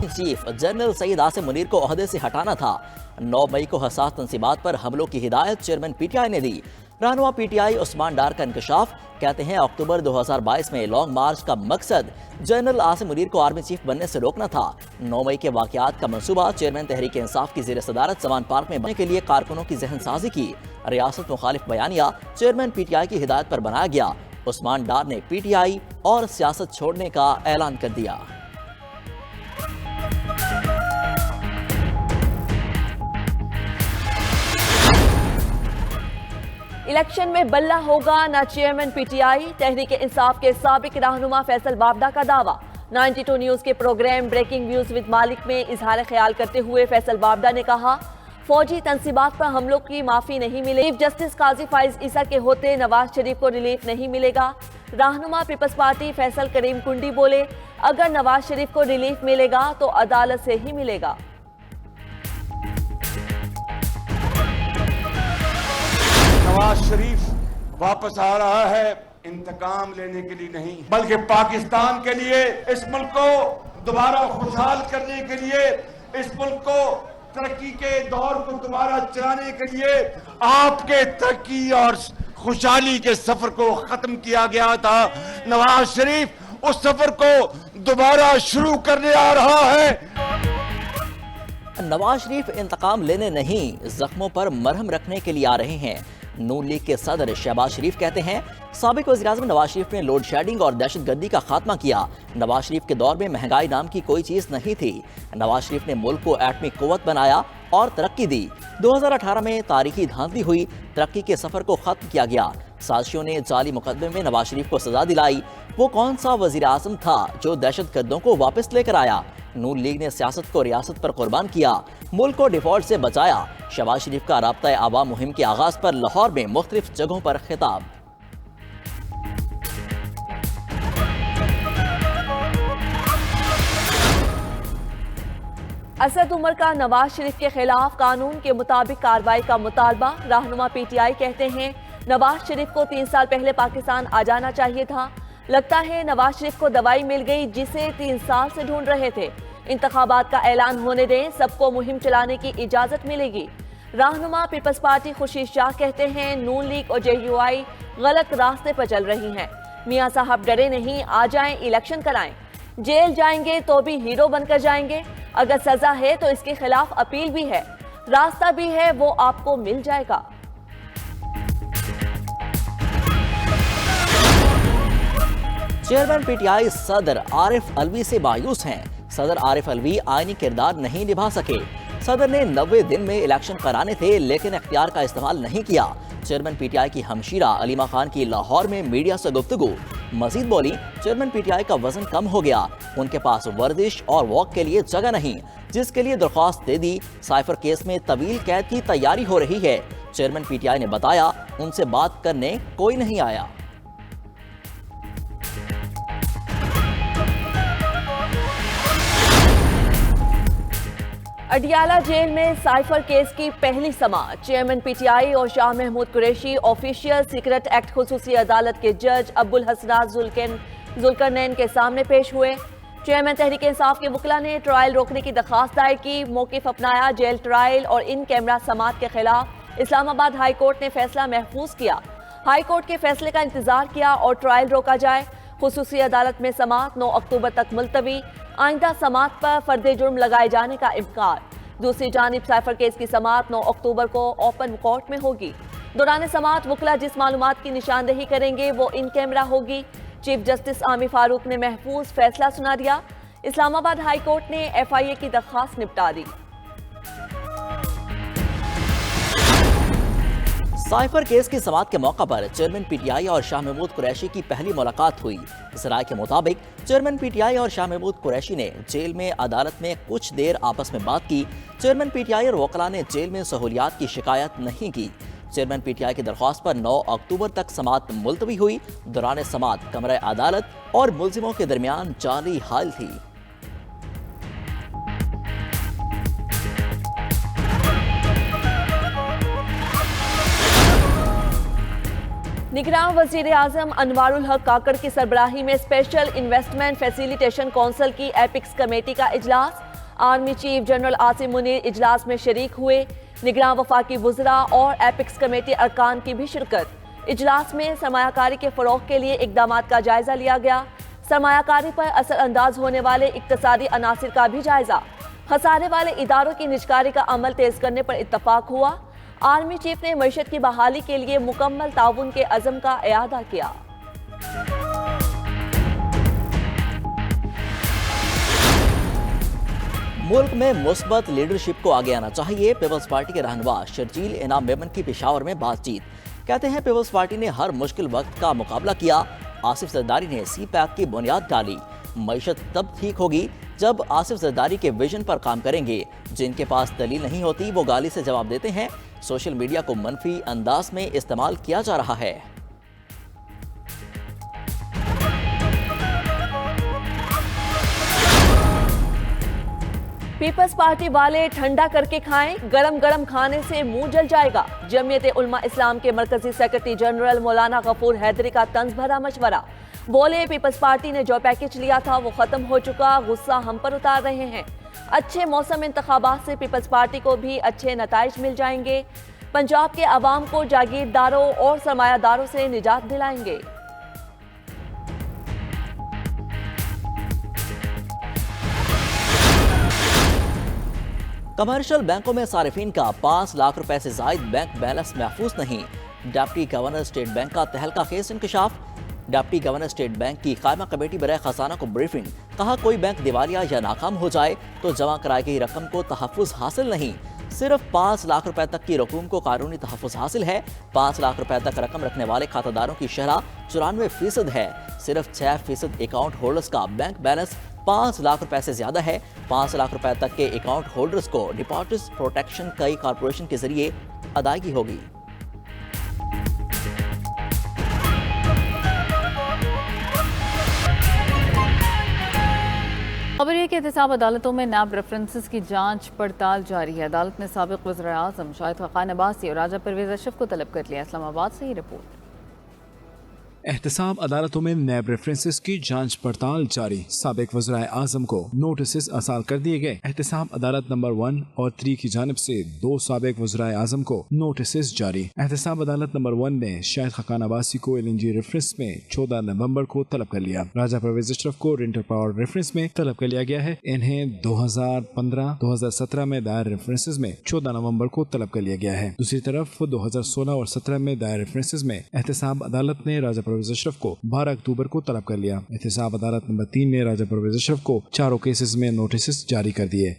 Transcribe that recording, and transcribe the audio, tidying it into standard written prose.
Army chief general Syed Asim Munir को ओहदे से हटाना था। 9 मई को हसास तंसीबात पर हमलों की हिदायत चेयरमैन पीटीआई ने दी। रहनुमा पीटीआई उस्मान डार का इंकशाफ, कहते हैं अक्टूबर 2022 में लॉन्ग मार्च का मकसद जनरल आसिम मुनीर को आर्मी चीफ बनने से रोकना था। 9 मई के वाकयात का मंसूबा चेयरमैन तहरीक इंसाफ की ज़ेर सदारत समान पार्क में बनने के लिए कारकुनों की जहन साजी की। रियासत मुखालिफ बयानिया चेयरमैन पीटीआई की हिदायत पर बनाया गया। उस्मान डार ने पीटीआई और सियासत छोड़ने का ऐलान कर दिया। इलेक्शन में बल्ला होगा ना चेयरमैन पीटीआई, तहरीक इंसाफ के साबिक रहनुमा फैसल बावदा का दावा। 92 न्यूज के प्रोग्राम ब्रेकिंग न्यूज विद मालिक में इजहार ख्याल करते हुए फैसल बावदा ने कहा, फौजी तंसीबात पर हमलों की माफी नहीं मिलेगी। चीफ जस्टिस काजी फाइज ईसा के होते नवाज शरीफ को रिलीफ नहीं मिलेगा। रहनुमा पीपल्स पार्टी फैसल करीम कुंडी बोले, अगर नवाज शरीफ को रिलीफ मिलेगा तो अदालत से ही मिलेगा। नवाज शरीफ वापस आ रहा है इंतकाम लेने के लिए नहीं, बल्कि पाकिस्तान के लिए, इस मुल्क को दोबारा खुशहाल करने के लिए, इस मुल्क को तरक्की के दौर को दोबारा चलाने के लिए। आपके तरक्की और खुशहाली के सफर को खत्म किया गया था। नवाज शरीफ उस सफर को दोबारा शुरू करने आ रहा है। नवाज शरीफ इंतकाम लेने नहीं, जख्मों पर मरहम रखने के लिए आ रहे हैं। नून लीग के सदर शहबाज शरीफ कहते हैं, साबिक वज़ीर-ए-आज़म नवाज शरीफ ने लोड शेडिंग और दहशतगर्दी का खात्मा किया। नवाज शरीफ के दौर में महंगाई नाम की कोई चीज नहीं थी। नवाज शरीफ ने मुल्क को एटमी कुव्वत बनाया और तरक्की दी। 2018 में तारीखी धांधली हुई, तरक्की के सफर को खत्म किया गया। साजिशों ने जाली मुकदमे में नवाज शरीफ को सजा दिलाई। वो कौन सा वज़ीर-ए-आज़म था जो दहशतगर्दों को वापस लेकर आया? नून लीग ने सियासत को रियासत पर कुर्बान किया, मुल्क को डिफॉल्ट से बचाया। शहबाज शरीफ का राब्ता आवाम मुहिम के आगाज पर लाहौर में मुख्तलिफ जगहों पर खिताब। असद उमर का नवाज शरीफ के खिलाफ कानून के मुताबिक कार्रवाई का मुतालबा। रहनुमा पीटीआई कहते हैं, नवाज शरीफ को 3 साल पहले पाकिस्तान आ जाना चाहिए था। लगता है नवाज शरीफ को दवाई मिल गई जिसे 3 साल से ढूंढ रहे थे। इंतखाबात का ऐलान होने दें, सबको मुहिम चलाने की इजाजत मिलेगी। रहनुमा पीपल्स पार्टी खुर्शीद शाह कहते हैं, नून लीग और जेयूआई गलत रास्ते पर चल रही हैं। मियां साहब डरे नहीं, आ जाएं, इलेक्शन कराएं। जेल जाएंगे तो भी हीरो बनकर जाएंगे। अगर सजा है तो इसके खिलाफ अपील भी है, रास्ता भी है, वो आपको मिल जाएगा। चेयरमैन पीटीआई सदर आरिफ अलवी से मायूस हैं। सदर आरिफ अलवी आईनी किरदार नहीं निभा सके। सदर ने 90 दिन में इलेक्शन कराने थे लेकिन इख्तियार का इस्तेमाल नहीं किया। चेयरमैन पीटीआई की हमशीरा अलीमा खान की लाहौर में मीडिया से गुफ्तगू। मजीद बोली, चेयरमैन पीटीआई का वजन कम हो गया, उनके पास वर्जिश और वॉक के लिए जगह नहीं, जिसके लिए दरख्वास्त दे दी। साइफर केस में तवील कैद की तैयारी हो रही है। चेयरमैन पीटीआई ने बताया, उनसे बात करने कोई नहीं आया। अडियाला जेल में साइफर केस की पहली समाअत। चेयरमैन पीटीआई और Shah Mahmood Qureshi official secret act खुसूसी अदालत के जज अब्दुल हसनात जुल्करनैन के सामने पेश हुए। चेयरमैन तहरीक इंसाफ के वकील ने ट्रायल रोकने की दरखास्त दायर की, मौकिफ अपनाया। जेल ट्रायल और इन कैमरा समाअत के खिलाफ इस्लामाबाद हाई कोर्ट ने फैसला महफूज किया। हाई कोर्ट के फैसले का इंतजार किया और ट्रायल रोका जाए। खुसूसी अदालत में समाअत 9 अक्टूबर तक मुलतवी। आइंदा समाअत पर फर्दे जुर्म लगाए जाने का इम्कान। दूसरी जानिब साइफर केस की समाअत 9 अक्टूबर को ओपन कोर्ट में होगी। दौरान समाअत वकील जिस मालूमात की निशानदेही करेंगे वो इन कैमरा होगी। चीफ जस्टिस आमिर फारूक ने महफूज फैसला सुना दिया। इस्लामाबाद हाई कोर्ट ने FIA की दरख्वास्त निपटा दी। साइफर केस की समाअत के मौका पर चेयरमैन पीटीआई और शाह महमूद कुरैशी की पहली मुलाकात हुई। इस राय के मुताबिक चेयरमैन पीटीआई और शाह महमूद कुरैशी ने जेल में अदालत में कुछ देर आपस में बात की। चेयरमैन पीटीआई और वकला ने जेल में सहूलियात की शिकायत नहीं की। चेयरमैन पीटीआई की दरख्वास्त पर 9 अक्टूबर तक समाअत मुलतवी हुई। दौरान समाअत कमरा अदालत और मुलजिमों के दरमियान जाली हाल थी। निगरान वज़ीर आज़म अनवारुल हक काकड़ की सरबराही में स्पेशल इन्वेस्टमेंट फैसिलिटेशन काउंसिल की एपिक्स कमेटी का इजलास। Army chief general Asim Munir इजलास में शरीक हुए। निगरान वफाकी वुज़रा और एपिक्स कमेटी अरकान की भी शिरकत। इजलास में सरमायाकारी के फरोग के लिए इकदाम का जायजा लिया गया। सरमायाकारी पर असर अंदाज होने वाले इक्तसादी अनासिर का भी जायजा। खसारे वाले इदारों की निजकारी का अमल तेज करने पर इत्तफाक हुआ। आर्मी चीफ ने मईशत की बहाली के लिए मुकम्मल ताउन के अज़म का इआदा किया। मुल्क में मुस्बत लीडरशिप को आगे आना चाहिए। पीपल्स पार्टी के रहनुमा शर्जील इनाम मेमन की पेशावर में बातचीत। कहते हैं पीपल्स पार्टी ने हर मुश्किल वक्त का मुकाबला किया। आसिफ जरदारी ने सी पैक की बुनियाद डाली। मईशत तब ठीक होगी जब आसिफ जरदारी के विजन पर काम करेंगे। जिनके पास दलील नहीं होती वो गाली से जवाब देते हैं। सोशल मीडिया को मनफी अंदाज में इस्तेमाल किया जा रहा है। पीपल्स पार्टी वाले ठंडा करके खाएं, गरम गरम खाने से मुंह जल जाएगा। जमीयत उलमा इस्लाम के मरकजी सेक्रेटरी जनरल मौलाना गफूर हैदरी का तंज भरा मशवरा। बोले, पीपल्स पार्टी ने जो पैकेज लिया था वो खत्म हो चुका, गुस्सा हम पर उतार रहे हैं। अच्छे मौसम इंतखाबात से पीपल्स पार्टी को भी अच्छे नताइज मिल जाएंगे। पंजाब के अवाम को जागीरदारों और सरमायादारों से निजात दिलाएंगे। कमर्शियल बैंकों में सारिफीन का 5 लाख रुपए से जायद बैंक बैलेंस महफूज नहीं। डिप्टी गवर्नर स्टेट बैंक का तहलका खेस इंकशाफ। डिप्टी गवर्नर स्टेट बैंक की कायमा कमेटी बराए खजाना को ब्रीफिंग। कहा, कोई बैंक दिवालिया या नाकाम हो जाए तो जमा कराई गई रकम को तहफ़्फ़ुज़ हासिल नहीं। सिर्फ 5 लाख रुपए तक की रकूम को कानूनी तहफ़्फ़ुज़ हासिल है। 5 लाख रुपए तक रकम रखने वाले खातादारों की शरह 94% है। सिर्फ 6% अकाउंट होल्डर्स का बैंक बैलेंस 5 लाख रुपए से ज्यादा है। 5 लाख रुपए तक के अकाउंट होल्डर्स को डिपॉजिट प्रोटेक्शन कई कॉर्पोरेशन के जरिए अदायगी होगी। खबर है कि एहतसाब अदालतों में नैब रेफरेंसेस की जांच पड़ताल जारी है। अदालत ने साबिक वज़ीर आज़म शाहिद खान अब्बासी और राजा परवेज अशरफ को तलब कर लिया। इस्लामाबाद से ही रिपोर्ट। एहतसाब अदालतों में नैब रेफरेंसेस की जांच पड़ताल जारी। साबिक वज़ीर आज़म को नोटिस असाल कर दिए गए। एहतसाब अदालत नंबर 1 और 3 की जानिब से 2 साबिक वज़ीर आज़म को नोटिस जारी। एहतसाब अदालत नंबर 1 ने शाहिद खान अब्बासी को LNG रेफरेंस में 14 नवंबर को तलब कर लिया। राजा परवेज अशरफ को रेंटल पावर रेफरेंस में तलब कर लिया गया है। इन्हें 2015-2017 में दायर रेफरेंसेस में 14 नवंबर को तलब कर लिया गया है। दूसरी तरफ 2016 और 17 में दायर रेफरेंसेस में एहतसाब अदालत ने राजा परवेज अशरफ को 12 अक्टूबर को तलब कर लिया। एहतसाब अदालत नंबर 3 ने राजा परवेज अशरफ को चारों केसेस में नोटिस जारी कर दिए।